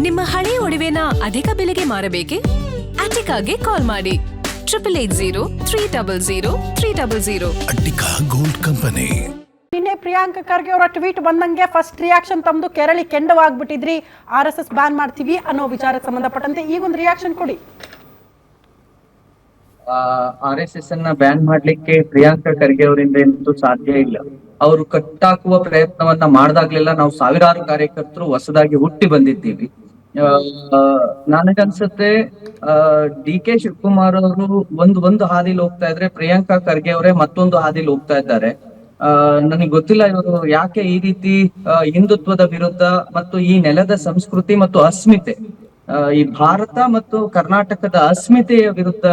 ನಿಮ್ಮ ಹಳೆಯ ಒಡವೆನ ಅಧಿಕ ಬೆಲೆಗೆ ಮಾರಬೇಕೆ? ಅಟಿಕಾಗೆ ಕಾಲ್ ಮಾಡಿ 8880 ಅಟ್ಟಿಕಾ ಗೋಲ್ಡ್ ಕಂಪನಿ. ನಿನ್ನೆ ಪ್ರಿಯಾಂಕ ಖರ್ಗೆ ಅವರ ಟ್ವೀಟ್ ಬಂದಂಗೆ ಫಸ್ಟ್ ರಿಯಾಕ್ಷನ್ ತಮ್ಮದು ಕೆರಳಿ ಕೆಂಡವಾಗ್ಬಿಟ್ಟಿದ್ರಿ, RSS ಬ್ಯಾನ್ ಮಾಡ್ತೀವಿ ಅನ್ನೋ ವಿಚಾರಕ್ಕೆ ಸಂಬಂಧಪಟ್ಟಂತೆ ಈಗೊಂದು ರಿಯಾಕ್ಷನ್ ಕೊಡಿ. RSS ಅನ್ನ ಬ್ಯಾನ್ ಮಾಡ್ಲಿಕ್ಕೆ ಪ್ರಿಯಾಂಕ ಖರ್ಗೆ ಅವರಿಂದ ಎಂತೂ ಸಾಧ್ಯ ಇಲ್ಲ. ಅವರು ಕಟ್ಟಾಕುವ ಪ್ರಯತ್ನವನ್ನ ಮಾಡ್ದಾಗ್ಲೆಲ್ಲ ನಾವು ಸಾವಿರಾರು ಕಾರ್ಯಕರ್ತರು ಹೊಸದಾಗಿ ಹುಟ್ಟಿ ಬಂದಿದ್ದೀವಿ. ನನಗನ್ಸುತ್ತೆ DK ಶಿವಕುಮಾರ್ ಅವರು ಒಂದು ಹಾದಿಲಿ ಹೋಗ್ತಾ ಇದ್ರೆ ಪ್ರಿಯಾಂಕಾ ಖರ್ಗೆ ಅವರೇ ಮತ್ತೊಂದು ಹಾದಿಲಿ ಹೋಗ್ತಾ ಇದ್ದಾರೆ. ನನಗೆ ಗೊತ್ತಿಲ್ಲ ಇವರು ಯಾಕೆ ಈ ರೀತಿ ಹಿಂದುತ್ವದ ವಿರುದ್ಧ ಮತ್ತು ಈ ನೆಲದ ಸಂಸ್ಕೃತಿ ಮತ್ತು ಅಸ್ಮಿತೆ, ಈ ಭಾರತ ಮತ್ತು ಕರ್ನಾಟಕದ ಅಸ್ಮಿತೆಯ ವಿರುದ್ಧ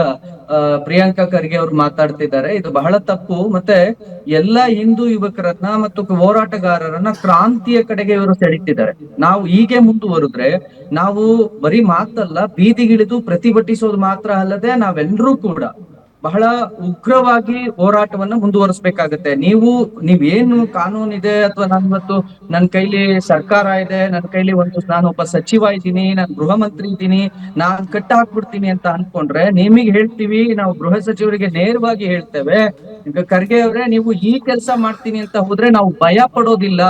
ಪ್ರಿಯಾಂಕಾ ಖರ್ಗೆ ಅವರು ಮಾತಾಡ್ತಿದ್ದಾರೆ. ಇದು ಬಹಳ ತಪ್ಪು. ಮತ್ತೆ ಎಲ್ಲ ಹಿಂದೂ ಯುವಕರನ್ನ ಮತ್ತು ಹೋರಾಟಗಾರರನ್ನ ಕ್ರಾಂತಿಯ ಕಡೆಗೆ ಇವರು ಸೆಳೀತಿದ್ದಾರೆ. ನಾವು ಹೀಗೆ ಮುಂದುವರೆದ್ರೆ ನಾವು ಬರೀ ಮಾತಲ್ಲ, ಬೀದಿಗಿಳಿದು ಪ್ರತಿಭಟಿಸೋದು ಮಾತ್ರ ಅಲ್ಲದೆ ನಾವೆಲ್ಲರೂ ಕೂಡ ಬಹಳ ಉಗ್ರವಾಗಿ ಹೋರಾಟವನ್ನ ಮುಂದುವರಿಸಬೇಕಾಗತ್ತೆ. ನೀವೇನು ಕಾನೂನು ಇದೆ ಅಥವಾ ನನ್ನ ಕೈಲಿ ಸರ್ಕಾರ ಇದೆ, ನನ್ನ ಕೈಲಿ ನಾನೊಬ್ಬ ಸಚಿವ ಇದ್ದೀನಿ, ನಾನು ಗೃಹ ಮಂತ್ರಿ ಇದ್ದೀನಿ, ನಾನ್ ಕಟ್ಟಾಕ್ಬಿಡ್ತೀನಿ ಅಂತ ಅನ್ಕೊಂಡ್ರೆ ನಿಮಗೆ ಹೇಳ್ತೀವಿ, ನಾವು ಗೃಹ ಸಚಿವರಿಗೆ ನೇರವಾಗಿ ಹೇಳ್ತೇವೆ, ಈಗ ಖರ್ಗೆ ಅವರೇ ನೀವು ಈ ಕೆಲಸ ಮಾಡ್ತೀನಿ ಅಂತ ಹೋದ್ರೆ ನಾವು ಭಯ ಪಡೋದಿಲ್ಲ,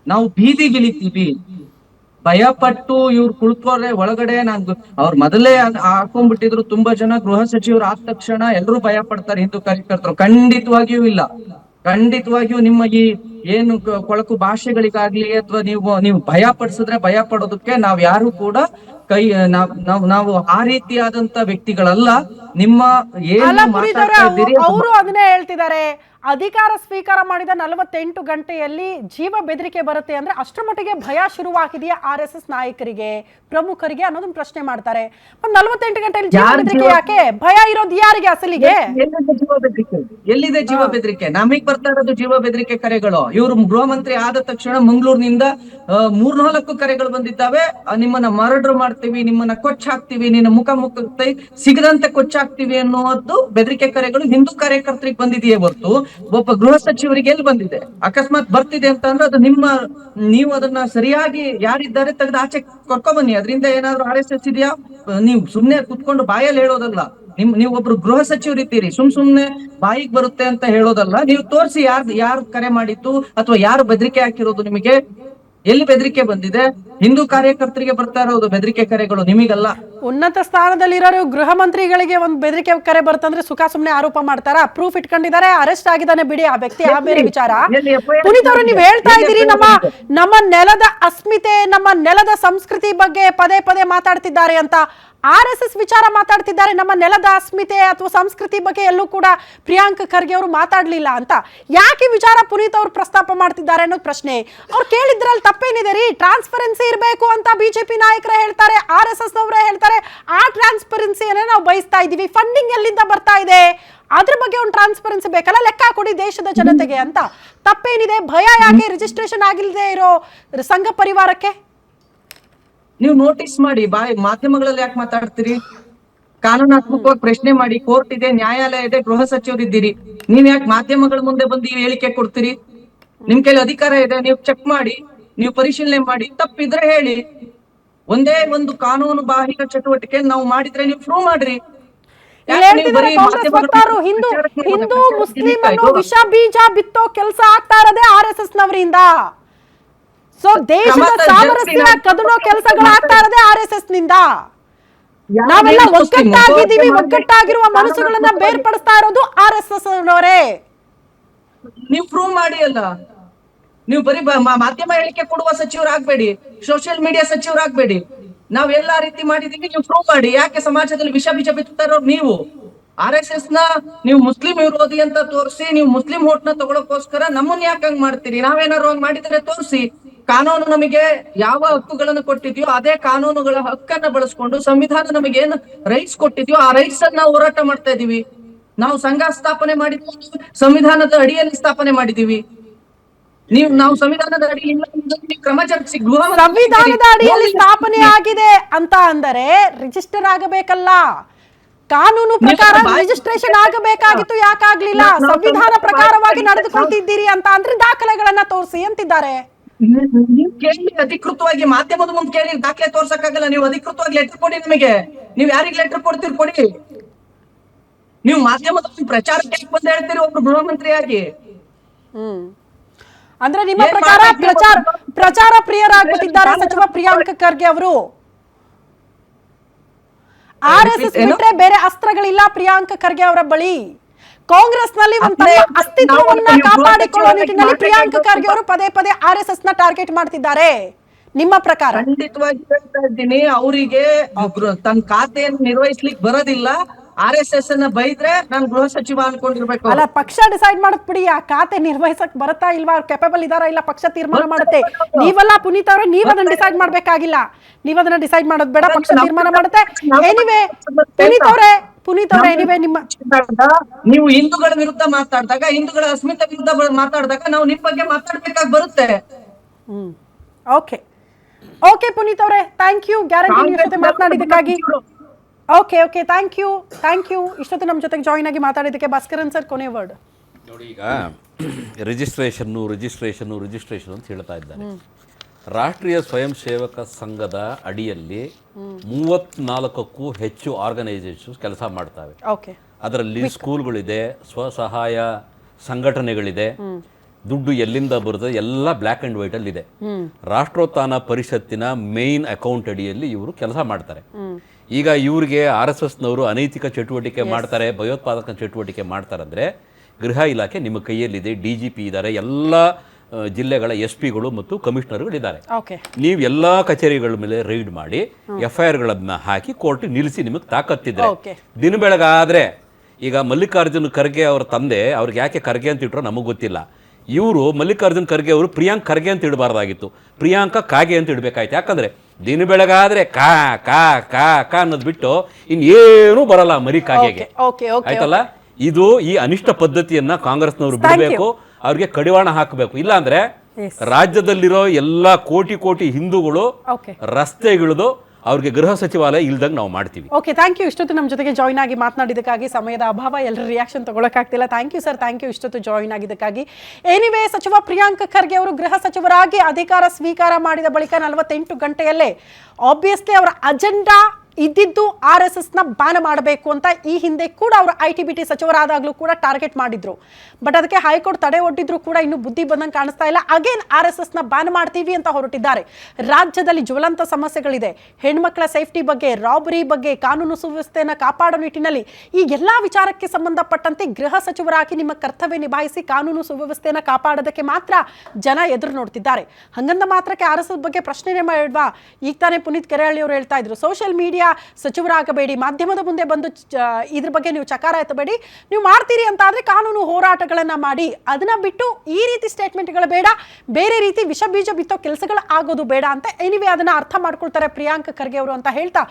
ನಾವು ಬೀದಿಗಿಳಿತೀವಿ. ಭಯ ಪಟ್ಟು ಇವ್ರು ಕುಳ್ಕೋರೆ ಒಳಗಡೆ ಅವ್ರು ಮೊದಲೇ ಹಾಕೊಂಡ್ಬಿಟ್ಟಿದ್ರು. ತುಂಬಾ ಜನ ಗೃಹ ಸಚಿವರು ಆದ ತಕ್ಷಣ ಎಲ್ಲರೂ ಭಯ ಪಡ್ತಾರೆ ಹಿಂದೂ ಕಾರ್ಯಕರ್ತರು. ಖಂಡಿತವಾಗಿಯೂ ಇಲ್ಲ. ಖಂಡಿತವಾಗಿಯೂ ನಿಮ್ಮ ಈ ಏನು ಕೊಳಕು ಭಾಷೆಗಳಿಗಾಗ್ಲಿ ಅಥವಾ ನೀವು ಭಯ ಪಡಿಸಿದ್ರೆ ಭಯ ಪಡೋದಕ್ಕೆ ನಾವ್ ಯಾರು ಕೂಡ ನಾವು ಆ ರೀತಿಯಾದಂತ ವ್ಯಕ್ತಿಗಳಲ್ಲ. ನಿಮ್ಮ ಏನು ಮಾತಾಡ್ತಾ ಇದ್ದೀರಿ ಅವರು ಅದನ್ನೇ ಹೇಳ್ತಿದ್ದಾರೆ. ಅಧಿಕಾರ ಸ್ವೀಕಾರ ಮಾಡಿದ 48 ಗಂಟೆಯಲ್ಲಿ ಜೀವ ಬೆದರಿಕೆ ಬರುತ್ತೆ ಅಂದ್ರೆ ಅಷ್ಟರ ಮಟ್ಟಿಗೆ ಭಯ ಶುರುವಾಗಿದೆಯಾ RSS ನಾಯಕರಿಗೆ, ಪ್ರಮುಖರಿಗೆ ಅನ್ನೋದನ್ನ ಪ್ರಶ್ನೆ ಮಾಡ್ತಾರೆ. 48 ಗಂಟೆಯಲ್ಲಿ ಜೀವ ಬೆದರಿಕೆ ಯಾಕೆ? ಭಯ ಇರೋದು ಯಾರಿಗೆ ಅಸಲಿಗೆ? ಎಲ್ಲಿದೆ ಜೀವ ಬೆದರಿಕೆ? ನಮಗ್ ಬರ್ತಾ ಇರೋದು ಜೀವ ಬೆದರಿಕೆ ಕರೆಗಳು. ಇವರು ಗೃಹ ಮಂತ್ರಿ ಆದ ತಕ್ಷಣ ಮಂಗಳೂರಿನಿಂದ 3-4 ಕರೆಗಳು ಬಂದಿದ್ದಾವೆ. ನಿಮ್ಮನ್ನ ಮರ್ಡರ್ ಮಾಡ್ತೀವಿ, ನಿಮ್ಮನ್ನ ಕೊಚ್ಚಾಕ್ತಿವಿ, ನಿನ್ನ ಮುಖ ಸಿಗದಂತೆ ಕೊಚ್ಚಾಕ್ತಿವಿ ಅನ್ನೋದು ಬೆದರಿಕೆ ಕರೆಗಳು ಹಿಂದೂ ಕಾರ್ಯಕರ್ತರಿಗೆ ಬಂದಿದೆಯೇ ಹೊರತು ಒಬ್ಬ ಗೃಹ ಸಚಿವರಿಗೆ ಎಲ್ಲಿ ಬಂದಿದೆ? ಅಕಸ್ಮಾತ್ ಬರ್ತಿದೆ ಅಂತಂದ್ರೆ ಅದು ನೀವು ಅದನ್ನ ಸರಿಯಾಗಿ ಯಾರಿದ್ದಾರೆ ತೆಗೆದು ಆಚೆ ಕರ್ಕೊ ಬನ್ನಿ. ಅದರಿಂದ ಏನಾದ್ರು RSS ಇದೆಯಾ? ನೀವು ಸುಮ್ನೆ ಕುತ್ಕೊಂಡು ಬಾಯಲ್ಲಿ ಹೇಳೋದಲ್ಲ. ನೀವು ಒಬ್ರು ಗೃಹ ಸಚಿವರಿದ್ದೀರಿ, ಸುಮ್ನೆ ಬಾಯಿಗೆ ಬರುತ್ತೆ ಅಂತ ಹೇಳೋದಲ್ಲ. ನೀವು ತೋರಿಸಿ ಯಾರು ಕರೆ ಮಾಡಿತ್ತು ಅಥವಾ ಯಾರು ಬೆದರಿಕೆ ಹಾಕಿರೋದು ನಿಮಗೆ? ಎಲ್ಲಿ ಬೆದರಿಕೆ ಬಂದಿದೆ? ಹಿಂದೂ ಕಾರ್ಯಕರ್ತರಿಗೆ ಬರ್ತಾ ಇರೋದು ಬೆದರಿಕೆ ಕರೆಗಳು, ನಿಮಗಲ್ಲ. ಉನ್ನತ ಸ್ಥಾನದಲ್ಲಿರೋರು ಗೃಹ ಮಂತ್ರಿಗಳಿಗೆ ಒಂದು ಬೆದರಿಕೆ ಕರೆ ಬರ್ತಂದ್ರೆ ಸುಖ ಸುಮ್ನೆ ಆರೋಪ ಮಾಡ್ತಾರ? ಪ್ರೂಫ್ ಇಟ್ಕೊಂಡಿದ್ದಾರೆ, ಅರೆಸ್ಟ್ ಆಗಿದ್ದಾನೆ ಬಿಡಿ ಆ ವ್ಯಕ್ತಿ, ಆ ಬೇರೆ ವಿಚಾರ. ಪುನೀತ್ ಅವರು ನೀವು ಹೇಳ್ತಾ ಇದ್ದೀರಿ ನಮ್ಮ ನೆಲದ ಅಸ್ಮಿತೆ, ನಮ್ಮ ನೆಲದ ಸಂಸ್ಕೃತಿ ಬಗ್ಗೆ ಪದೇ ಪದೇ ಮಾತಾಡ್ತಿದ್ದಾರೆ ಅಂತ. RSS ವಿಚಾರ ಮಾತಾಡ್ತಿದ್ದಾರೆ, ನಮ್ಮ ನೆಲದ ಅಸ್ಮಿತೆ ಅಥವಾ ಸಂಸ್ಕೃತಿ ಬಗ್ಗೆ ಎಲ್ಲೂ ಕೂಡ ಪ್ರಿಯಾಂಕ ಖರ್ಗೆ ಅವರು ಮಾತಾಡ್ಲಿಲ್ಲ ಅಂತ. ಯಾಕೆ ವಿಚಾರ ಪುನೀತ್ ಅವರು ಪ್ರಸ್ತಾಪ ಮಾಡ್ತಿದ್ದಾರೆ ಅನ್ನೋದು ಪ್ರಶ್ನೆ. ಅವ್ರು ಕೇಳಿದ್ರಲ್ಲಿ ತಪ್ಪೇನಿದೆ ರೀ? ಟ್ರಾನ್ಸ್ಪರೆನ್ಸಿ ಇರಬೇಕು ಅಂತ ಬಿಜೆಪಿ ನಾಯಕರೇ ಹೇಳ್ತಾರೆ, RSS ನವರೇ ಹೇಳ್ತಾರೆ. ಆ ಟ್ರಾನ್ಸ್ಪರೆನ್ಸಿಯನ್ನೇ ನಾವು ಬಯಸ್ತಾ ಇದೀವಿ. ಫಂಡಿಂಗ್ ಎಲ್ಲಿಂದ ಬರ್ತಾ ಇದೆ ಅದ್ರ ಬಗ್ಗೆ ಒಂದು ಟ್ರಾನ್ಸ್ಪರೆನ್ಸಿ ಬೇಕಲ್ಲ, ಲೆಕ್ಕ ಕೊಡಿ ದೇಶದ ಜನತೆಗೆ ಅಂತ. ತಪ್ಪೇನಿದೆ? ಭಯ ಯಾಕೆ ರಿಜಿಸ್ಟ್ರೇಷನ್ ಆಗಿಲ್ಲದೆ ಇರೋ ಸಂಘ ಪರಿವಾರಕ್ಕೆ? ನೀವು ನೋಟಿಸ್ ಮಾಡಿ, ಮಾಧ್ಯಮಗಳಲ್ಲಿ ಯಾಕೆ ಮಾತಾಡ್ತೀರಿ? ಕಾನೂನಾತ್ಮಕವಾಗಿ ಪ್ರಶ್ನೆ ಮಾಡಿ. ಕೋರ್ಟ್ ಇದೆ, ನ್ಯಾಯಾಲಯ ಇದೆ, ಗೃಹ ಸಚಿವರಿದ್ದೀರಿ. ನೀವ್ ಯಾಕೆ ಮಾಧ್ಯಮಗಳ ಮುಂದೆ ಬಂದು ಈ ಹೇಳಿಕೆ ಕೊಡ್ತೀರಿ? ನಿಮ್ ಕೈಲಿ ಅಧಿಕಾರ ಇದೆ, ನೀವು ಚೆಕ್ ಮಾಡಿ, ನೀವು ಪರಿಶೀಲನೆ ಮಾಡಿ. ತಪ್ಪಿದ್ರೆ ಹೇಳಿ. ಒಂದೇ ಒಂದು ಕಾನೂನು ಬಾಹಿರ ಚಟುವಟಿಕೆ ನಾವು ಮಾಡಿದ್ರೆ ನೀವು ಪ್ರೂವ್ ಮಾಡ್ರಿ. ಹಿಂದೂ ಮುಸ್ಲಿಂ ವಿಷ ಬೀಜ ಬಿತ್ತೋ ಕೆಲಸ ಆಗ್ತಾ ಇರೋದೇ RSS ನವರಿಂದ. ಸೊ ದೇಶದ ಸಾಮರಸ್ಯ ಕದಡೋ ಕೆಲಸಗಳಾಗ್ತಾ ಇರೋದೇ RSS ನಿಂದ. ನಾವೆಲ್ಲ ಒಗ್ಗಟ್ಟಾಗಿದ್ದೀವಿ, ಒಗ್ಗಟ್ಟಾಗಿರುವ ಮನಸ್ಸುಗಳನ್ನ ಬೇರ್ಪಡಿಸ್ತಾ ಇರೋದು RSS ಅವರೇ. ನೀವು ಪ್ರೂವ್ ಮಾಡಿ ಅಲ್ಲ. ನೀವು ಬರೀ ಮಾಧ್ಯಮ ಹೇಳಿಕೆ ಕೊಡುವ ಸಚಿವರಾಗ್ಬೇಡಿ, ಸೋಷಿಯಲ್ ಮೀಡಿಯಾ ಸಚಿವರಾಗ್ಬೇಡಿ. ನಾವ್ ಎಲ್ಲಾ ರೀತಿ ಮಾಡಿದೀವಿ, ನೀವು ಪ್ರೂವ್ ಮಾಡಿ. ಯಾಕೆ ಸಮಾಜದಲ್ಲಿ ವಿಷ ಬೀಜ ಬಿತ್ತಾ ಇರೋರು ನೀವು? RSS ನ ನೀವು ಮುಸ್ಲಿಂ ವಿರೋಧಿ ಅಂತ ತೋರಿಸಿ, ನೀವು ಮುಸ್ಲಿಂ ಓಟ್ ನ ತಗೊಳಕೋಸ್ಕರ ನಮ್ಮನ್ನ ಯಾಕೆ ಹಂಗ್ ಮಾಡ್ತೀರಿ? ನಾವೇನಾರು ಹಂಗ್ ಮಾಡಿದ್ರೆ ತೋರಿಸಿ. ಕಾನೂನು ನಮಗೆ ಯಾವ ಹಕ್ಕುಗಳನ್ನು ಕೊಟ್ಟಿದ್ಯೋ ಅದೇ ಕಾನೂನುಗಳ ಹಕ್ಕನ್ನ ಬಳಸ್ಕೊಂಡು ಸಂವಿಧಾನ ನಮಗೆ ಏನು ರೈಟ್ಸ್ ಕೊಟ್ಟಿದ್ಯೋ ಆ ರೈಟ್ಸ್ ಅನ್ನ ನಾವು ಹೋರಾಟ ಮಾಡ್ತಾ ಇದೀವಿ. ನಾವು ಸಂಘ ಸ್ಥಾಪನೆ ಮಾಡಿದ್ವಿ, ಸಂವಿಧಾನದ ಅಡಿಯಲ್ಲಿ ಸ್ಥಾಪನೆ ಮಾಡಿದೀವಿ. ನಾವು ಸಂವಿಧಾನದ ಅಡಿಯಲ್ಲಿ ಕ್ರಮ ಜರುಗಿಸಿ ಸಂವಿಧಾನದ ಅಡಿಯಲ್ಲಿ ಸ್ಥಾಪನೆ ಆಗಿದೆ ಅಂತ ಅಂದರೆ ರಿಜಿಸ್ಟರ್ ಆಗಬೇಕಲ್ಲ. ಕಾನೂನು ಪ್ರಕಾರ ರಿಜಿಸ್ಟ್ರೇಷನ್ ಆಗಬೇಕಾಗಿತ್ತು, ಯಾಕಾಗ್ಲಿಲ್ಲ? ಸಂವಿಧಾನ ಪ್ರಕಾರವಾಗಿ ನಡೆದುಕೊಳ್ತಿದ್ದೀರಿ ಅಂತ ಅಂದ್ರೆ ದಾಖಲೆಗಳನ್ನ ತೋರಿಸಿ ಅಂತಿದ್ದಾರೆ. ನೀವು ಕೇಳಿ ಅಧಿಕೃತವಾಗಿ ಮಾಧ್ಯಮದ ಮುಂದೆ ಕೇಳಿ, ದಾಖಲೆ ತೋರ್ಸಕ್ಕಾಗಲ್ಲ. ನೀವು ಅಧಿಕೃತವಾಗಿ ಲೆಟರ್ ಕೊಡಿ ನಮಗೆ. ನೀವು ಯಾರಿಗೆ ಲೆಟರ್ ಕೊಡ್ತೀರಿ ಕೊಡಿ. ನೀವು ಮಾಧ್ಯಮದ ಪ್ರಚಾರಕ್ಕೆ ಬಂದು ಹೇಳ್ತೀರಿ ಒಬ್ರು ಗೃಹ ಮಂತ್ರಿಯಾಗಿ. ಅಂದ್ರೆ ನಿಮ್ಮ ಪ್ರಕಾರ ಪ್ರಚಾರ ಪ್ರಿಯರಾಗ್ಬಿಟ್ಟಿದ್ದಾರೆ ಸಚಿವ ಪ್ರಿಯಾಂಕ್ ಖರ್ಗೆ ಅವರು. RSS ಬಿಟ್ರೆ ಬೇರೆ ಅಸ್ತ್ರಗಳಿಲ್ಲ ಪ್ರಿಯಾಂಕ್ ಖರ್ಗೆ ಅವರ ಬಳಿ. ಕಾಂಗ್ರೆಸ್ ನಲ್ಲಿ ಒಂದು ಅಸ್ತಿತ್ವವನ್ನ ಕಾಪಾಡಿಕೊಳ್ಳುವ ನಿಟ್ಟಿನಲ್ಲಿ ಪ್ರಿಯಾಂಕ್ ಖರ್ಗೆ ಅವರು ಪದೇ ಪದೇ RSS ನ ಟಾರ್ಗೆಟ್ ಮಾಡ್ತಿದ್ದಾರೆ. ನಿಮ್ಮ ಪ್ರಕಾರ? ಖಂಡಿತವಾಗಿ ಹೇಳ್ತಾ ಇದ್ದೀನಿ, ಅವರಿಗೆ ತನ್ನ ಖಾತೆಯನ್ನು ನಿರ್ವಹಿಸ್ಲಿಕ್ಕೆ ಬರೋದಿಲ್ಲ. RSS ಅನ್ನ ಬೈದ್ರೆ ನಾನು ಗೃಹ ಸಚಿವ ಅನ್ಕೊಂಡಿರ್ಬೇಕು. ಅಲ್ಲ, ಪಕ್ಷ ಡಿಸೈಡ್ ಮಾಡತ್ ಬಿಡಿ, ಆ ಖಾತೆ ನಿರ್ವಹಿಸಕ್ ಬರುತ್ತಾ ಇಲ್ವಾ, ಅವ್ರು ಕೆಪಬಲ್ ಇದಾರಾ ಇಲ್ಲ ಪಕ್ಷ ತೀರ್ಮಾನ ಮಾಡುತ್ತೆ. ನೀವಲ್ಲ ಪುನೀತ್ ಅವ್ರೆ, ನೀವ್ ಅದನ್ನ ಡಿಸೈಡ್ ಮಾಡ್ಬೇಕಾಗಿಲ್ಲ. ನೀವ್ ಅದನ್ನ ಡಿಸೈಡ್ ಮಾಡೋದು ಬೇಡ, ಪಕ್ಷ ತೀರ್ಮಾನ ಮಾಡುತ್ತೆ. ಎನಿವೆ ಪುನೀತ್ ಅವ್ರೆ ಎನಿವೆ ನಿಮ್ಮ ನೀವು ಹಿಂದೂಗಳ ವಿರುದ್ಧ ಮಾತಾಡಿದಾಗ, ಹಿಂದೂಗಳ ಅಸ್ಮಿತೆ ವಿರುದ್ಧ ಮಾತಾಡಿದಾಗ ನಾವು ನಿಮ್ ಬಗ್ಗೆ ಮಾತಾಡ್ಬೇಕಾಗಿ ಬರುತ್ತೆ. ಓಕೆ ಪುನೀತ್ ಅವರೇ, ಥ್ಯಾಂಕ್ ಯು. ಗ್ಯಾರಂಟಿ ನಿಮ್ಮ ಜೊತೆ ಮಾತನಾಡಿದ್ದಕ್ಕಾಗಿ. Okay thank you. ಇಷ್ಟೊತ್ತು ನಮ್ಮ ಜೊತೆಗೆ ಜಾಯಿನ್ ಆಗಿ ಮಾತಾಡಿದ್ದಕ್ಕೆ. ಭಾಸ್ಕರನ್ ಸರ್, ಕೊನೆ ವರ್ಡ್. ನೋಡಿ, ಈಗ ರಿಜಿಸ್ಟ್ರೇಷನ್ ಅಂತ ಹೇಳ್ತಾ ಇದ್ದಾರೆ. ರಾಷ್ಟ್ರೀಯ ಸ್ವಯಂ ಸೇವಕ ಸಂಘದ ಅಡಿಯಲ್ಲಿ 34ಕ್ಕೂ ಹೆಚ್ಚು ಆರ್ಗನೈಸೇಷನ್ಸ್ ಕೆಲಸ ಮಾಡ್ತವೆ. ಅದರಲ್ಲಿ ಸ್ಕೂಲ್ಗಳಿದೆ, ಸ್ವಸಹಾಯ ಸಂಘಟನೆಗಳಿದೆ. ದುಡ್ಡು ಎಲ್ಲಿಂದ ಬರುತ್ತೆ ಎಲ್ಲ ಬ್ಲ್ಯಾಕ್ ಆ್ಯಂಡ್ ವೈಟ್ ಅಲ್ಲಿ ಇದೆ. ರಾಷ್ಟ್ರೋತ್ಥಾನ ಪರಿಷತ್ತಿನ ಮೇನ್ ಅಕೌಂಟ್ ಅಡಿಯಲ್ಲಿ ಇವರು ಕೆಲಸ ಮಾಡ್ತಾರೆ. ಈಗ ಇವರಿಗೆ RSSನವರು ಅನೈತಿಕ ಚಟುವಟಿಕೆ ಮಾಡ್ತಾರೆ, ಭಯೋತ್ಪಾದಕ ಚಟುವಟಿಕೆ ಮಾಡ್ತಾರೆ ಅಂದರೆ ಗೃಹ ಇಲಾಖೆ ನಿಮ್ಮ ಕೈಯಲ್ಲಿದೆ. DGP ಇದ್ದಾರೆ, ಎಲ್ಲ ಜಿಲ್ಲೆಗಳ SP ಗಳು ಮತ್ತು ಕಮಿಷನರ್ಗಳಿದ್ದಾರೆ. ನೀವು ಎಲ್ಲ ಕಚೇರಿಗಳ ಮೇಲೆ ರೈಡ್ ಮಾಡಿ FIR ಹಾಕಿ ಕೋರ್ಟ್ ನಿಲ್ಲಿಸಿ ನಿಮಗೆ ತಾಕತ್ತಿದ್ರೆ. ದಿನ ಬೆಳಗಾದ್ರೆ ಈಗ ಮಲ್ಲಿಕಾರ್ಜುನ್ ಖರ್ಗೆ ಅವರ ತಂದೆ, ಅವ್ರಿಗೆ ಯಾಕೆ ಖರ್ಗೆ ಅಂತ ಇಟ್ಟರು ನಮಗೆ ಗೊತ್ತಿಲ್ಲ. ಇವರು ಮಲ್ಲಿಕಾರ್ಜುನ್ ಖರ್ಗೆ ಅವರು ಪ್ರಿಯಾಂಕ್ ಖರ್ಗೆ ಅಂತ ಇಡಬಾರ್ದಾಗಿತ್ತು, ಪ್ರಿಯಾಂಕ ಕಾಗೆ ಅಂತ ಇಡಬೇಕಾಯ್ತು. ಯಾಕಂದ್ರೆ ದಿನ ಬೆಳಗಾದ್ರೆ ಕಾ ಕಾ ಕಾ ಕಾ ಅನ್ನೋದು ಬಿಟ್ಟು ಇನ್ನೇನು ಬರಲ್ಲ ಮರಿ ಕಾಗೆಗೆ. ಆಯ್ತಲ್ಲ, ಇದು ಈ ಅನಿಷ್ಟ ಪದ್ಧತಿಯನ್ನ ಕಾಂಗ್ರೆಸ್ನವರು ಬಿಡಬೇಕು, ಅವ್ರಿಗೆ ಕಡಿವಾಣ ಹಾಕಬೇಕು. ಇಲ್ಲ ಅಂದ್ರೆ ರಾಜ್ಯದಲ್ಲಿರೋ ಎಲ್ಲಾ ಕೋಟಿ ಹಿಂದೂಗಳು ರಸ್ತೆಗಿಳಿದು ಅವ್ರಿಗೆ ಗೃಹ ಸಚಿವಾಲಯ ಇಲ್ದಂಗೆ ನಾವು ಮಾಡ್ತೀವಿ. Thank you. ಇಷ್ಟೊತ್ತು ನಮ್ಮ ಜೊತೆಗೆ ಜಾಯಿನ್ ಆಗಿ ಮಾತನಾಡಿದ್ದಕ್ಕಾಗಿ. ಸಮಯದ ಅಭಾವ, ಎಲ್ಲರ ರಿಯಾಕ್ಷನ್ ತಗೊಳಕ್ಕಾಗ್ತಿಲ್ಲ. Thank you sir, thank you ಇಷ್ಟೊತ್ತು ಜಾಯಿನ್ ಆಗಿದ್ದಕ್ಕಾಗಿ. ಎನಿವೇ, ಸಚಿವ ಪ್ರಿಯಾಂಕ್ ಖರ್ಗೆ ಅವರು ಗೃಹ ಸಚಿವರಾಗಿ ಅಧಿಕಾರ ಸ್ವೀಕಾರ ಮಾಡಿದ ಬಳಿಕ 48 ಗಂಟೆಯಲ್ಲೇ ಆಬ್ವಿಯಸ್ಲಿ ಅವರ ಅಜೆಂಡಾ ಇದ್ದಿದ್ದು RSSನ ಬ್ಯಾನ್ ಮಾಡಬೇಕು ಅಂತ ಈ ಹಿಂದೆ ಕೂಡ ಅವರು IT-BT ಸಚಿವರಾದಾಗಲೂ ಕೂಡ ಟಾರ್ಗೆಟ್ ಮಾಡಿದ್ರು. ಬಟ್ ಅದಕ್ಕೆ ಹೈಕೋರ್ಟ್ ತಡೆ ಒಡ್ಡಿದ್ರು ಕೂಡ ಇನ್ನೂ ಬುದ್ಧಿ ಬಂದಂಗೆ ಕಾಣಿಸ್ತಾ ಇಲ್ಲ. ಅಗೇನ್ RSSನ ಬ್ಯಾನ್ ಮಾಡ್ತೀವಿ ಅಂತ ಹೊರಟಿದ್ದಾರೆ. ರಾಜ್ಯದಲ್ಲಿ ಜ್ವಲಂತ ಸಮಸ್ಯೆಗಳಿದೆ. ಹೆಣ್ಮಕ್ಳ ಸೇಫ್ಟಿ ಬಗ್ಗೆ, ರಾಬರಿ ಬಗ್ಗೆ, ಕಾನೂನು ಸುವ್ಯವಸ್ಥೆಯನ್ನು ಕಾಪಾಡೋ ನಿಟ್ಟಿನಲ್ಲಿ ಈ ಎಲ್ಲ ವಿಚಾರಕ್ಕೆ ಸಂಬಂಧಪಟ್ಟಂತೆ ಗೃಹ ಸಚಿವರಾಗಿ ನಿಮ್ಮ ಕರ್ತವ್ಯ ನಿಭಾಯಿಸಿ ಕಾನೂನು ಸುವ್ಯವಸ್ಥೆಯನ್ನು ಕಾಪಾಡೋದಕ್ಕೆ ಮಾತ್ರ ಜನ ಎದುರು ನೋಡ್ತಿದ್ದಾರೆ. ಹಂಗಂದ ಮಾತ್ರಕ್ಕೆ RSS ಬಗ್ಗೆ ಪ್ರಶ್ನೆನೇ ಮಾಡವಾ? ಈಗ ತಾನೇ ಪುನೀತ್ ಕೆರೆಹಳ್ಳಿ ಅವರು ಹೇಳ್ತಾ ಇದ್ರು, ಸೋಷಿಯಲ್ ಮೀಡಿಯಾ ಸಚಿವರಾಗಬೇಡಿ, ಮಾಧ್ಯಮದ ಮುಂದೆ ಬಂದು ಇದ್ರ ಬಗ್ಗೆ ನೀವು ಚಕಾರ ಎತ್ತಬೇಡಿ, ನೀವು ಮಾಡ್ತೀರಿ ಅಂತ ಆದ್ರೆ ಕಾನೂನು ಹೋರಾಟಗಳನ್ನ ಮಾಡಿ. ಅದನ್ನ ಬಿಟ್ಟು ಈ ರೀತಿ ಸ್ಟೇಟ್ಮೆಂಟ್ಗಳು ಬೇಡ, ಬೇರೆ ರೀತಿ ವಿಷ ಬೀಜ ಬಿತ್ತೋ ಕೆಲಸಗಳು ಆಗೋದು ಬೇಡ ಅಂತ ಎನಿವೆ ಅದನ್ನ ಅರ್ಥ ಮಾಡ್ಕೊಳ್ತಾರೆ ಪ್ರಿಯಾಂಕ್ ಖರ್ಗೆ ಅವರು ಅಂತ ಹೇಳ್ತಾ